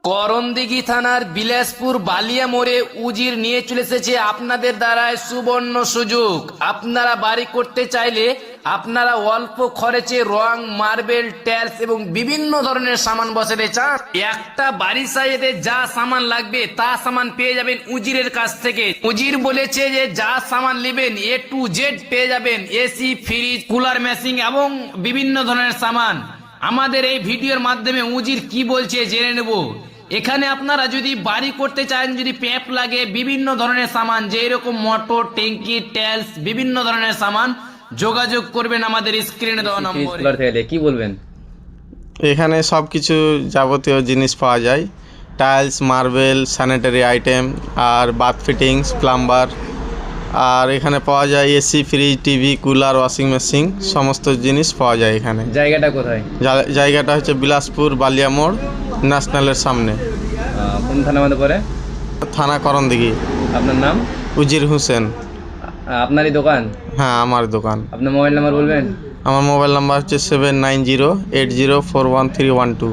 করণদিঘি থানার বিলাসপুর বালিয়া মোড়ে উজির নিয়ে চলে এসেছে আপনাদের দ্বারায় সুবর্ণ সুযোগ। আপনারা বাড়ি করতে চাইলে আপনারা অল্প খরচে রং, মার্বেল, টাইলস এবং বিভিন্ন ধরনের সামান বসাতে চান, একটা বাড়ি সাজাতে যা সামান লাগবে তা সামান পেয়ে যাবেন উজিরের কাছ থেকে। উজির বলেছে যে যা সামান নেবেন A to Z পেয়ে যাবেন, এসি, ফ্রিজ, কুলার মেশিন এবং বিভিন্ন ধরনের সামান। আমাদের এই ভিডিওর মাধ্যমে উজির কি বলছে জেনে নেব। এখানে আপনারা যদি বাড়ি করতে চান, যদি প্যাপ লাগে, বিভিন্ন ধরনের সামান, যে এরকম মোটর, ট্যাঙ্কি, টাইলস, বিভিন্ন ধরনের সামান, যোগাযোগ করবেন আমাদের স্ক্রিনে দেওয়া নম্বরে। কি বলবেন? এখানে সব কিছু যাবতীয় জিনিস পাওয়া যায়, টাইলস, মার্বেল, স্যানিটারি আইটেম, আর বাথ ফিটিংস, প্লাম্বার। আর এখানে পাওয়া যায় AC, fridge, TV, cooler, washing machine, সমস্ত জিনিস পাওয়া যায় এখানে। জায়গাটা কোথায়? জায়গাটা হচ্ছে বিলাসপুর বালিয়া মোড়, ন্যাশনালের সামনে। কোন থানার মধ্যে পড়ে? থানা করণদিঘি। আপনার নাম? উজির হোসেন। আপনারই দোকান? হ্যাঁ, আমার দোকান। আপনার মোবাইল নাম্বার বলবেন? আমার মোবাইল নাম্বার হচ্ছে 7908041312।